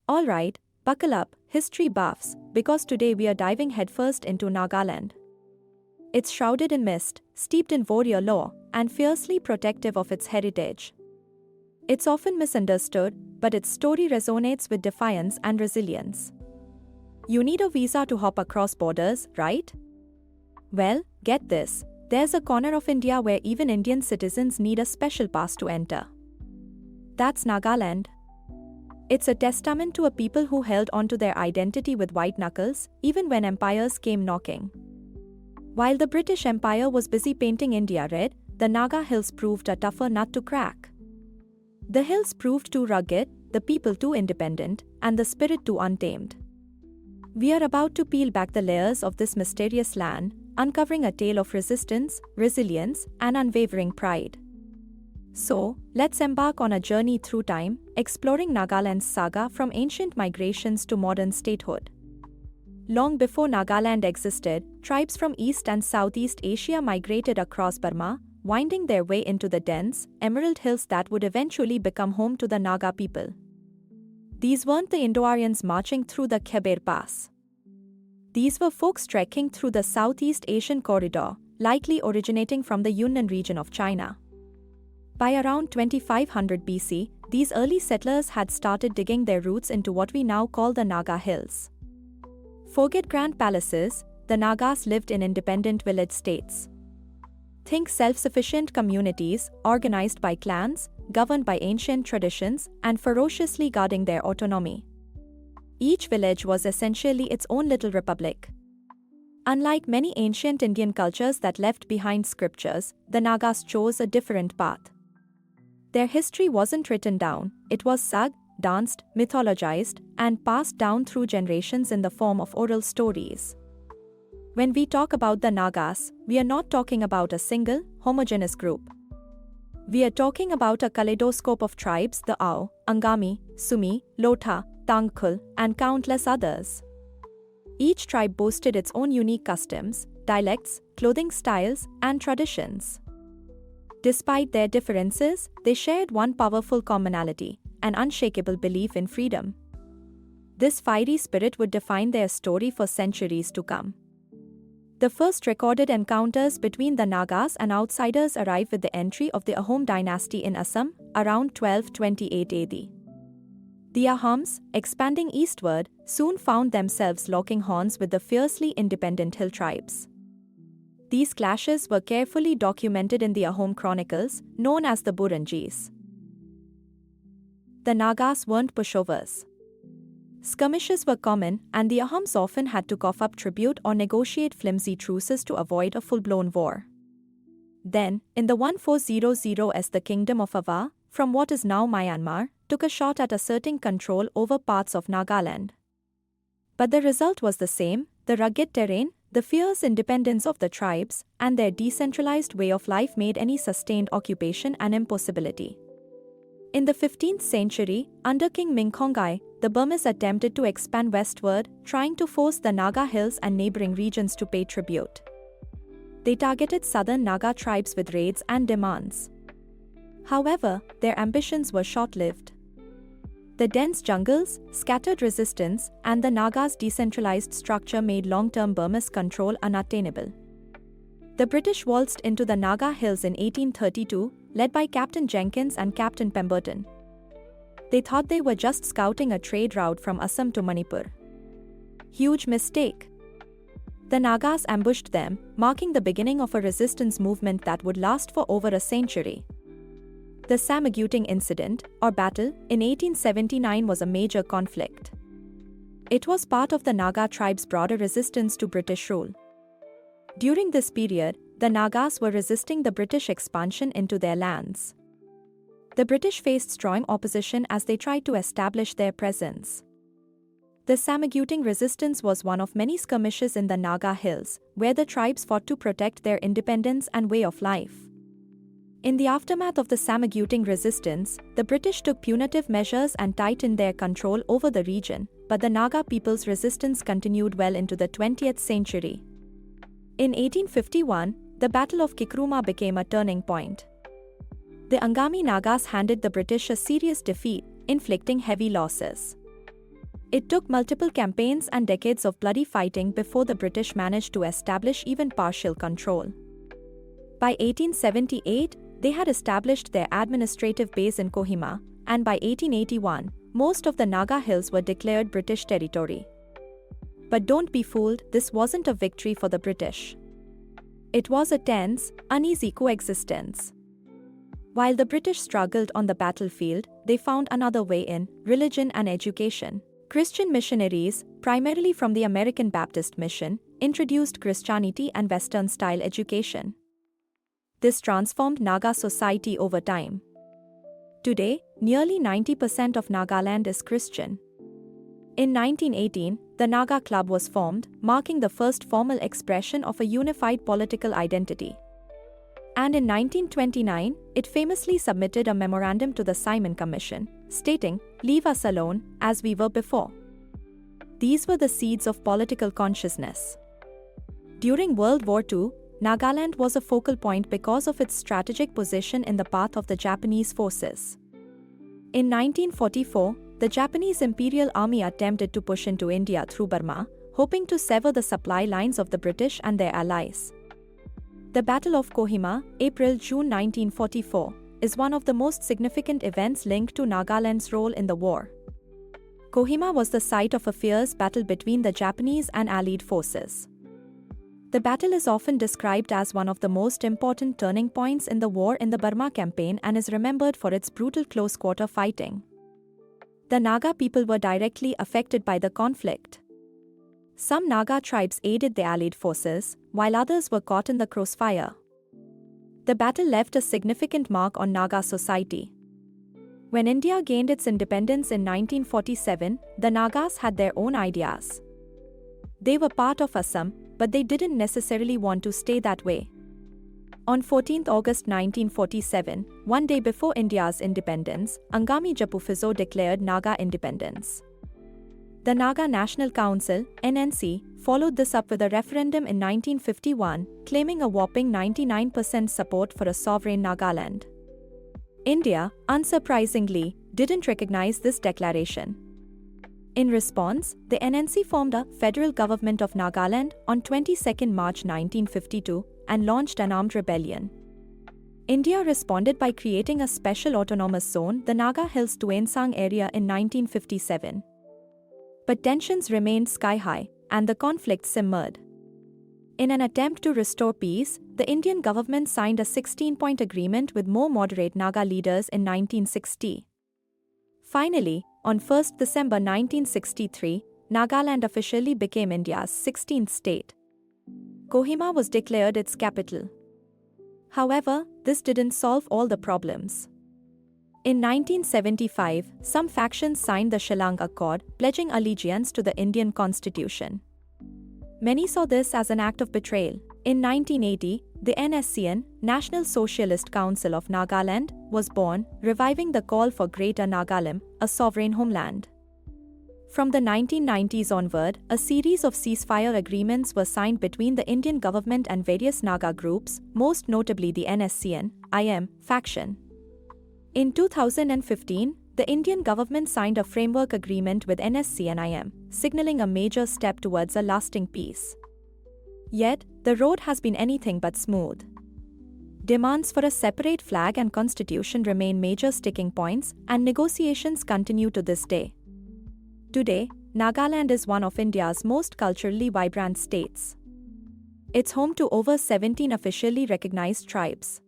Alright, buckle up, history buffs, because today we are diving headfirst into Nagaland. It's shrouded in mist, steeped in warrior lore, and fiercely protective of its heritage. It's often misunderstood, but its story resonates with defiance and resilience. You need a visa to hop across borders, right? Well, get this, there's a corner of India where even Indian citizens need a special pass to enter. That's Nagaland. It's a testament to a people who held onto their identity with white knuckles, even when empires came knocking. While the British Empire was busy painting India red, the Naga Hills proved a tougher nut to crack. The hills proved too rugged, the people too independent, and the spirit too untamed. We are about to peel back the layers of this mysterious land, uncovering a tale of resistance, resilience, and unwavering pride. So, let's embark on a journey through time, exploring Nagaland's saga from ancient migrations to modern statehood. Long before Nagaland existed, tribes from East and Southeast Asia migrated across Burma, winding their way into the dense, emerald hills that would eventually become home to the Naga people. These weren't the Indo-Aryans marching through the Khyber Pass. These were folks trekking through the Southeast Asian corridor, likely originating from the Yunnan region of China. By around 2500 BC, these early settlers had started digging their roots into what we now call the Naga Hills. Forget grand palaces, the Nagas lived in independent village states. Think self-sufficient communities, organized by clans, governed by ancient traditions, and ferociously guarding their autonomy. Each village was essentially its own little republic. Unlike many ancient Indian cultures that left behind scriptures, the Nagas chose a different path. Their history wasn't written down, it was sung, danced, mythologized, and passed down through generations in the form of oral stories. When we talk about the Nagas, we are not talking about a single, homogeneous group. We are talking about a kaleidoscope of tribes: the Ahom, Angami, Sumi, Lotha, Tangkhul, and countless others. Each tribe boasted its own unique customs, dialects, clothing styles, and traditions. Despite their differences, they shared one powerful commonality: an unshakable belief in freedom. This fiery spirit would define their story for centuries to come. The first recorded encounters between the Nagas and outsiders arrive with the entry of the Ahom Dynasty in Assam, around 1228 AD. The Ahoms, expanding eastward, soon found themselves locking horns with the fiercely independent hill tribes. These clashes were carefully documented in the Ahom chronicles, known as the Burunjis. The Nagas weren't pushovers. Skirmishes were common, and the Ahoms often had to cough up tribute or negotiate flimsy truces to avoid a full-blown war. Then, in the 1400s, the Kingdom of Ava, from what is now Myanmar, took a shot at asserting control over parts of Nagaland. But the result was the same: the rugged terrain, the fierce independence of the tribes, and their decentralized way of life made any sustained occupation an impossibility. In the 15th century, under King Mingkongai, the Burmese attempted to expand westward, trying to force the Naga Hills and neighboring regions to pay tribute. They targeted southern Naga tribes with raids and demands. However, their ambitions were short-lived. The dense jungles, scattered resistance, and the Nagas' decentralized structure made long-term Burmese control unattainable. The British waltzed into the Naga Hills in 1832, led by Captain Jenkins and Captain Pemberton. They thought they were just scouting a trade route from Assam to Manipur. Huge mistake. The Nagas ambushed them, marking the beginning of a resistance movement that would last for over a century. The Samaguting Incident, or battle, in 1879 was a major conflict. It was part of the Naga tribe's broader resistance to British rule. During this period, the Nagas were resisting the British expansion into their lands. The British faced strong opposition as they tried to establish their presence. The Samaguting resistance was one of many skirmishes in the Naga Hills, where the tribes fought to protect their independence and way of life. In the aftermath of the Samaguting resistance, the British took punitive measures and tightened their control over the region, but the Naga people's resistance continued well into the 20th century. In 1851, the Battle of Kikruma became a turning point. The Angami Nagas handed the British a serious defeat, inflicting heavy losses. It took multiple campaigns and decades of bloody fighting before the British managed to establish even partial control. By 1878, they had established their administrative base in Kohima, and by 1881, most of the Naga hills were declared British territory. But don't be fooled, this wasn't a victory for the British. It was a tense, uneasy coexistence. While the British struggled on the battlefield, they found another way in: religion and education. Christian missionaries, primarily from the American Baptist Mission, introduced Christianity and Western-style education. This transformed Naga society over time. Today, nearly 90% of Nagaland is Christian. In 1918, the Naga Club was formed, marking the first formal expression of a unified political identity. And in 1929, it famously submitted a memorandum to the Simon Commission, stating, "Leave us alone, as we were before." These were the seeds of political consciousness. During World War II, Nagaland was a focal point because of its strategic position in the path of the Japanese forces. In 1944, the Japanese Imperial Army attempted to push into India through Burma, hoping to sever the supply lines of the British and their allies. The Battle of Kohima, April-June 1944, is one of the most significant events linked to Nagaland's role in the war. Kohima was the site of a fierce battle between the Japanese and Allied forces. The battle is often described as one of the most important turning points in the war in the Burma campaign and is remembered for its brutal close-quarter fighting. The Naga people were directly affected by the conflict. Some Naga tribes aided the Allied forces, while others were caught in the crossfire. The battle left a significant mark on Naga society. When India gained its independence in 1947, the Nagas had their own ideas. They were part of Assam, but they didn't necessarily want to stay that way. On 14 August 1947, one day before India's independence, Angami Japufizo declared Naga independence. The Naga National Council, NNC, followed this up with a referendum in 1951, claiming a whopping 99% support for a sovereign Nagaland. India, unsurprisingly, didn't recognize this declaration. In response, the NNC formed a Federal Government of Nagaland on 22 March 1952 and launched an armed rebellion. India responded by creating a special autonomous zone, the Naga Hills Tuensang area, in 1957. But tensions remained sky-high, and the conflict simmered. In an attempt to restore peace, the Indian government signed a 16-point agreement with more moderate Naga leaders in 1960. Finally, on 1 December 1963, Nagaland officially became India's 16th state. Kohima was declared its capital. However, this didn't solve all the problems. In 1975, some factions signed the Shillong Accord, pledging allegiance to the Indian constitution. Many saw this as an act of betrayal. In 1980, the NSCN, National Socialist Council of Nagaland, was born, reviving the call for Greater Nagaland, a sovereign homeland. From the 1990s onward, a series of ceasefire agreements were signed between the Indian government and various Naga groups, most notably the NSCN, IM, faction. In 2015, the Indian government signed a framework agreement with NSCN-IM, signaling a major step towards a lasting peace. Yet, the road has been anything but smooth. Demands for a separate flag and constitution remain major sticking points, and negotiations continue to this day. Today, Nagaland is one of India's most culturally vibrant states. It's home to over 17 officially recognized tribes.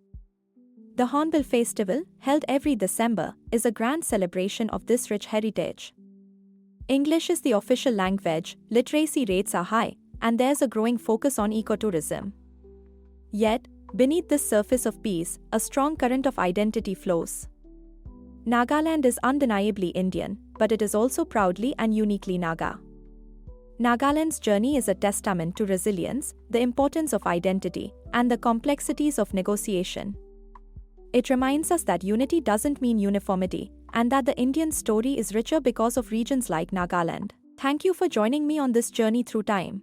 The Hornbill Festival, held every December, is a grand celebration of this rich heritage. English is the official language, literacy rates are high, and there's a growing focus on ecotourism. Yet, beneath this surface of peace, a strong current of identity flows. Nagaland is undeniably Indian, but it is also proudly and uniquely Naga. Nagaland's journey is a testament to resilience, the importance of identity, and the complexities of negotiation. It reminds us that unity doesn't mean uniformity, and that the Indian story is richer because of regions like Nagaland. Thank you for joining me on this journey through time.